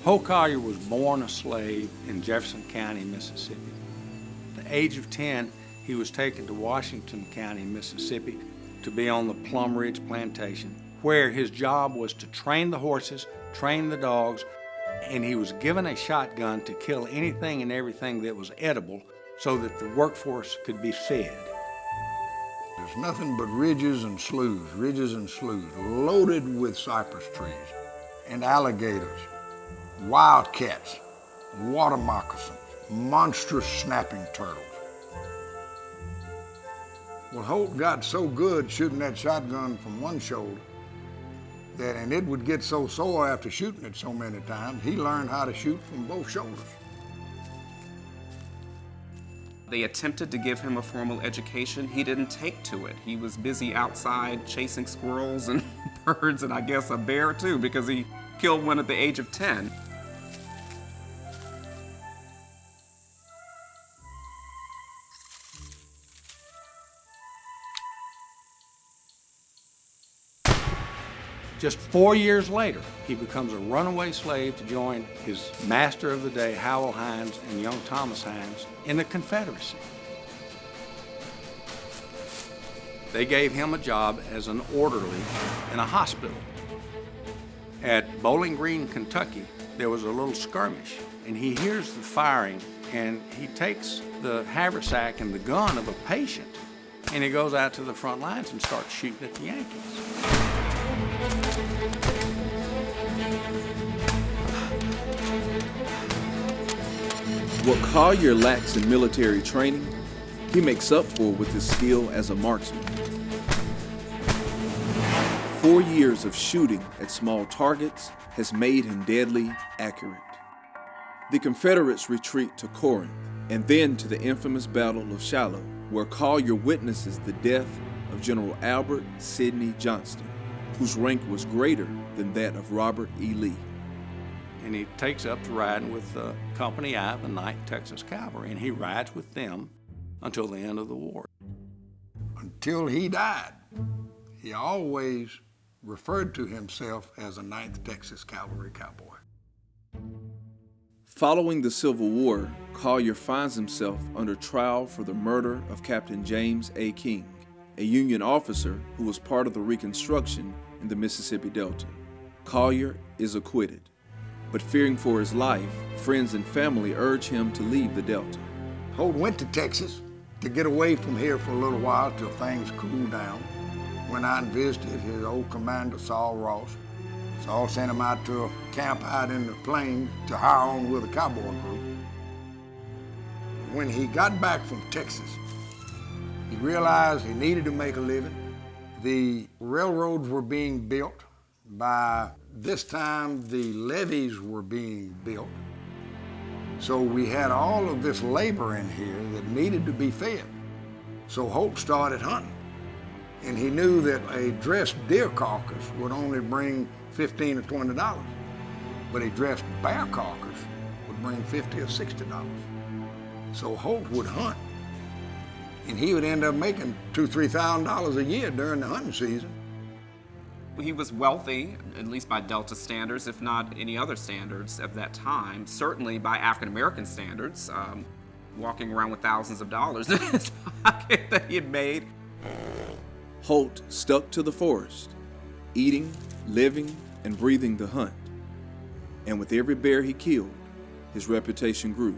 Holt Collier was born a slave in Jefferson County, Mississippi. At the age of 10, he was taken to Washington County, Mississippi, to be on the Plum Ridge plantation, where his job was to train the horses, train the dogs, and he was given a shotgun to kill anything and everything that was edible so that the workforce could be fed. There's nothing but ridges and sloughs, loaded with cypress trees and alligators, wildcats, water moccasins, monstrous snapping turtles. Well, Holt got so good shooting that shotgun from one shoulder and it would get so sore after shooting it so many times, he learned how to shoot from both shoulders. They attempted to give him a formal education. He didn't take to it. He was busy outside chasing squirrels and birds, and I guess a bear too, because he killed one at the age of 10. Just 4 years later, he becomes a runaway slave to join his master of the day, Howell Hines, and young Thomas Hines, in the Confederacy. They gave him a job as an orderly in a hospital. At Bowling Green, Kentucky, there was a little skirmish, and he hears the firing, and he takes the haversack and the gun of a patient, and he goes out to the front lines and starts shooting at the Yankees. What Collier lacks in military training, he makes up for with his skill as a marksman. 4 years of shooting at small targets has made him deadly accurate. The Confederates retreat to Corinth and then to the infamous Battle of Shiloh, where Collier witnesses the death of General Albert Sidney Johnston, whose rank was greater than that of Robert E. Lee. And he takes up to riding with Company I, the 9th Texas Cavalry, and he rides with them until the end of the war. Until he died, he always referred to himself as a 9th Texas Cavalry cowboy. Following the Civil War, Collier finds himself under trial for the murder of Captain James A. King, a Union officer who was part of the Reconstruction in the Mississippi Delta. Collier is acquitted, but fearing for his life, friends and family urge him to leave the Delta. Holt went to Texas to get away from here for a little while till things cooled down. Went out and visited his old commander, Saul Ross. Saul sent him out to a camp out in the plains to hire on with a cowboy group. When he got back from Texas, he realized he needed to make a living. The railroads were being built. By this time, the levees were being built. So we had all of this labor in here that needed to be fed. So Holt started hunting. And he knew that a dressed deer carcass would only bring $15 or $20, but a dressed bear carcass would bring $50 or $60. So Holt would hunt, and he would end up making $2,000 or $3,000 a year during the hunting season. He was wealthy, at least by Delta standards, if not any other standards of that time, certainly by African-American standards, walking around with thousands of dollars in his pocket that he had made. Holt stuck to the forest, eating, living, and breathing the hunt. And with every bear he killed, his reputation grew.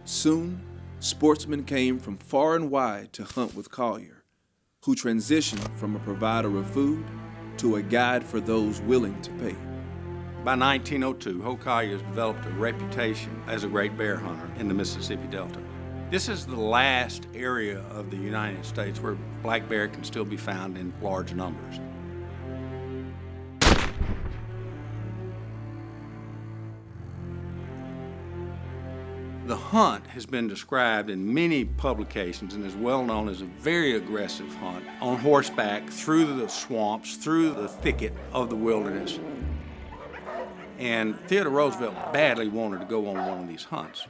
Soon, sportsmen came from far and wide to hunt with Collier, who transitioned from a provider of food to a guide for those willing to pay. By 1902, Holt Collier has developed a reputation as a great bear hunter in the Mississippi Delta. This is the last area of the United States where black bear can still be found in large numbers. The hunt has been described in many publications and is well known as a very aggressive hunt on horseback through the swamps, through the thicket of the wilderness. And Theodore Roosevelt badly wanted to go on one of these hunts.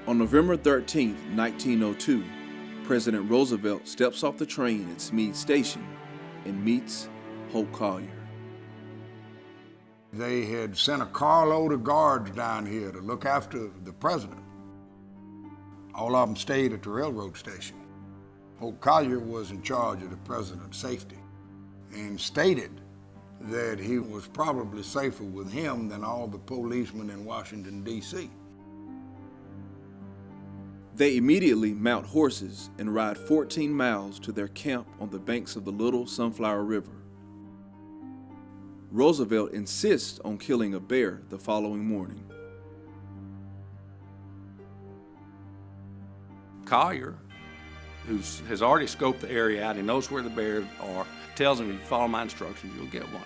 On November 13, 1902, President Roosevelt steps off the train at Smead Station and meets Holt Collier. They had sent a carload of guards down here to look after the president. All of them stayed at the railroad station. Holt Collier was in charge of the president's safety and stated that he was probably safer with him than all the policemen in Washington, D.C. They immediately mount horses and ride 14 miles to their camp on the banks of the Little Sunflower River. Roosevelt insists on killing a bear the following morning. Collier, who has already scoped the area out, he knows where the bears are, tells him, if you follow my instructions, you'll get one.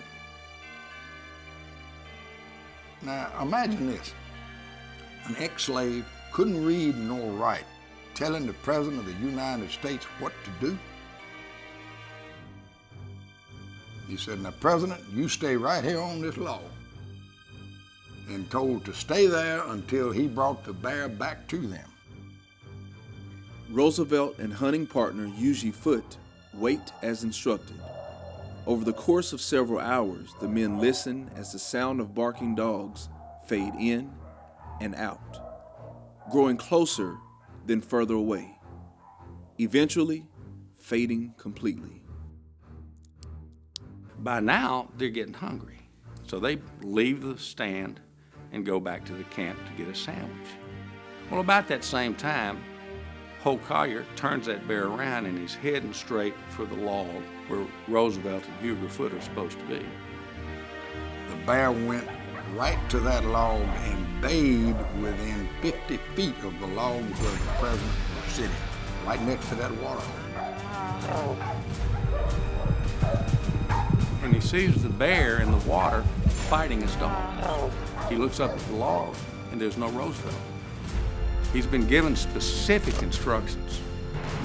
Now, imagine this. An ex-slave couldn't read nor write, telling the President of the United States what to do. He said, now, President, you stay right here on this log. And told to stay there until he brought the bear back to them. Roosevelt and hunting partner Eugene Foote wait as instructed. Over the course of several hours, the men listen as the sound of barking dogs fade in and out, growing closer, then further away, eventually fading completely. By now, they're getting hungry, so they leave the stand and go back to the camp to get a sandwich. Well, about that same time, Holt Collier turns that bear around and he's heading straight for the log where Roosevelt and Huger Foote are supposed to be. The bear went right to that log and bayed within 50 feet of the log where the president was sitting, right next to that water hole. When he sees the bear in the water fighting his dog, he looks up at the log and there's no Roosevelt. He's been given specific instructions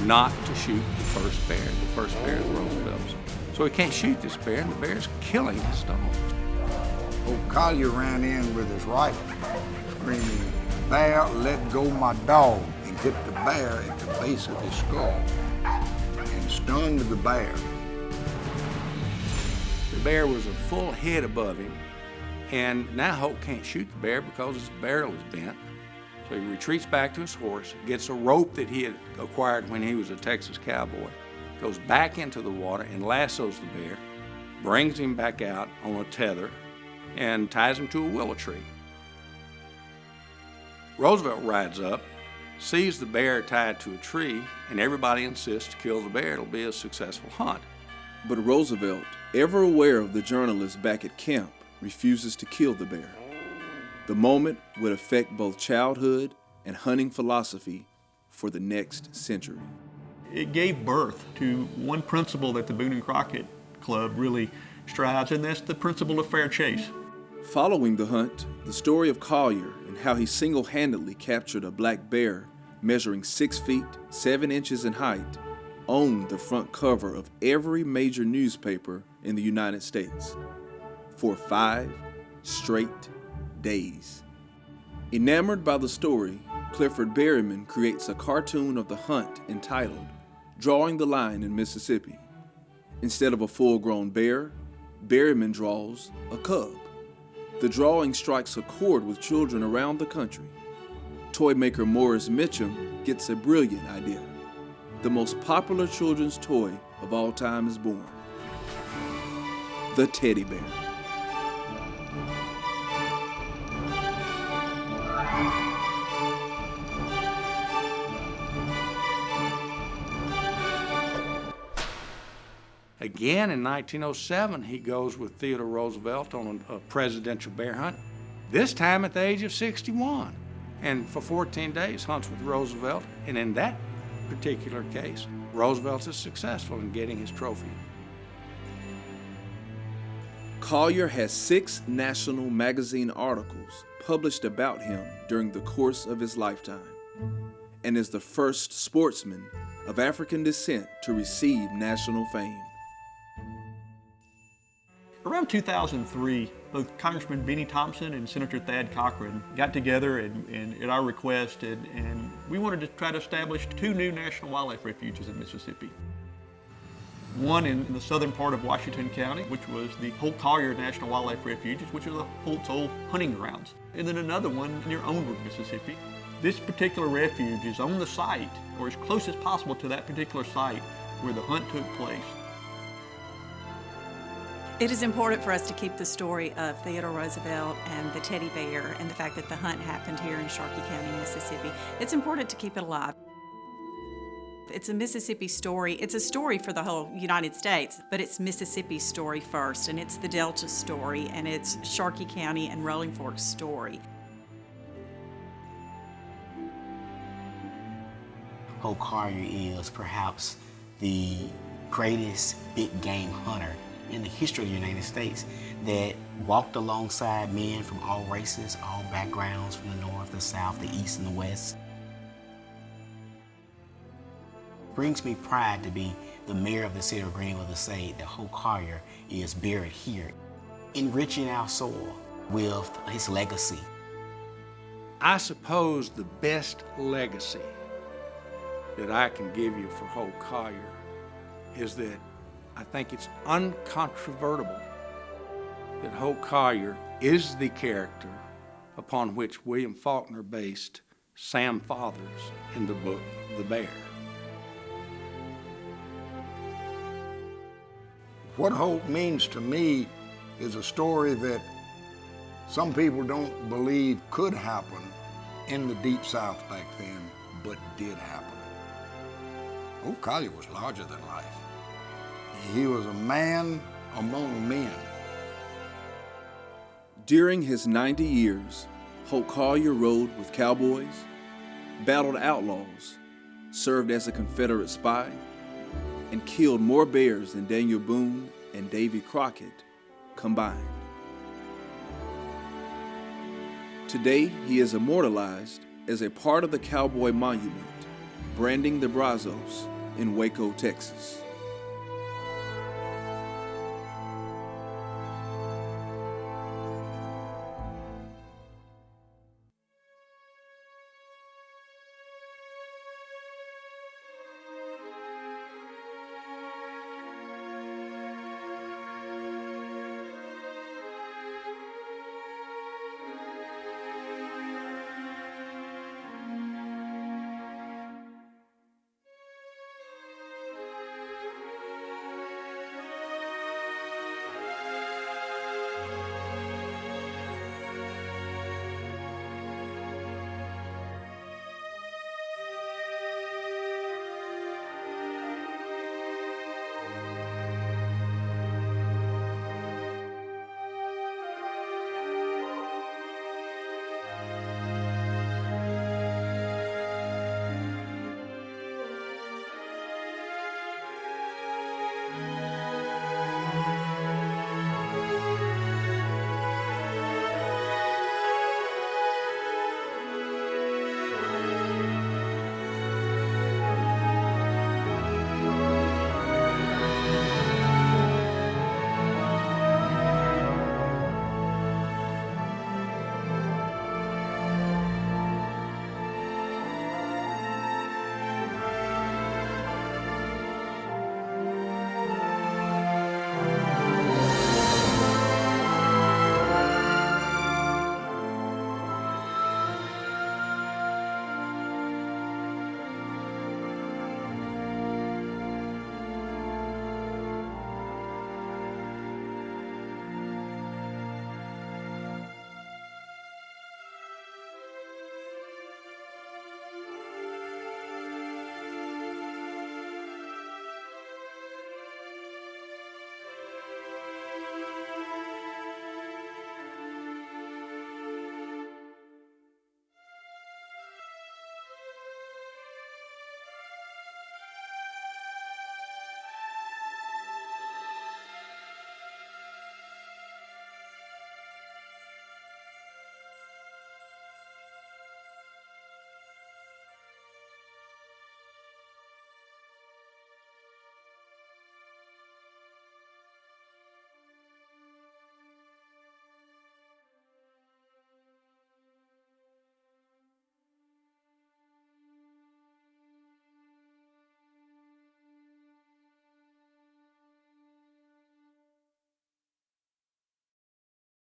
not to shoot the first bear. The first bear is Roosevelt's. So he can't shoot this bear, and the bear's killing his dog. Holt Collier ran in with his rifle, screaming, "Bear, let go my dog," and hit the bear at the base of his skull and stunned the bear. The bear was a full head above him, and now Holt can't shoot the bear because his barrel is bent. So he retreats back to his horse, gets a rope that he had acquired when he was a Texas cowboy, goes back into the water and lassos the bear, brings him back out on a tether, and ties him to a willow tree. Roosevelt rides up, sees the bear tied to a tree, and everybody insists to kill the bear. It'll be a successful hunt. But Roosevelt, ever aware of the journalists back at camp, refuses to kill the bear. The moment would affect both childhood and hunting philosophy for the next century. It gave birth to one principle that the Boone and Crockett Club really strives, and that's the principle of fair chase. Following the hunt, the story of Collier and how he single-handedly captured a black bear measuring 6 feet, 7 inches in height owned the front cover of every major newspaper in the United States for 5 straight days. Enamored by the story, Clifford Berryman creates a cartoon of the hunt entitled "Drawing the Line in Mississippi." Instead of a full-grown bear, Berryman draws a cub. The drawing strikes a chord with children around the country. Toy maker Morris Mitchum gets a brilliant idea. The most popular children's toy of all time is born: the teddy bear. again in 1907, he goes with Theodore Roosevelt on a presidential bear hunt, this time at the age of 61. And for 14 days hunts with Roosevelt, and in that particular case, Roosevelt is successful in getting his trophy. Collier has 6 national magazine articles published about him during the course of his lifetime, and is the first sportsman of African descent to receive national fame. Around 2003, both Congressman Benny Thompson and Senator Thad Cochran got together and at our request, and we wanted to try to establish 2 new national wildlife refuges in Mississippi. One in the southern part of Washington County, which was the Holt Collier National Wildlife Refuge, which are the Holt's old hunting grounds. And then another one near Onward, Mississippi. This particular refuge is on the site, or as close as possible to that particular site where the hunt took place. It is important for us to keep the story of Theodore Roosevelt and the teddy bear and the fact that the hunt happened here in Sharkey County, Mississippi. It's important to keep it alive. It's a Mississippi story. It's a story for the whole United States, but it's Mississippi's story first, and it's the Delta story, and it's Sharkey County and Rolling Fork's story. Holt Collier is perhaps the greatest big game hunter in the history of the United States that walked alongside men from all races, all backgrounds, from the north, the south, the east, and the west. Brings me pride to be the mayor of the city of Greenville to say that Holt Collier is buried here, enriching our soil with his legacy. I suppose the best legacy that I can give you for Holt Collier is that I think it's uncontrovertible that Holt Collier is the character upon which William Faulkner based Sam Fathers in the book The Bear. What Holt means to me is a story that some people don't believe could happen in the Deep South back then, but did happen. Holt Collier was larger than life. He was a man among men. During his 90 years, Holt Collier rode with cowboys, battled outlaws, served as a Confederate spy, and killed more bears than Daniel Boone and Davy Crockett combined. Today, he is immortalized as a part of the Cowboy Monument, branding the Brazos in Waco, Texas.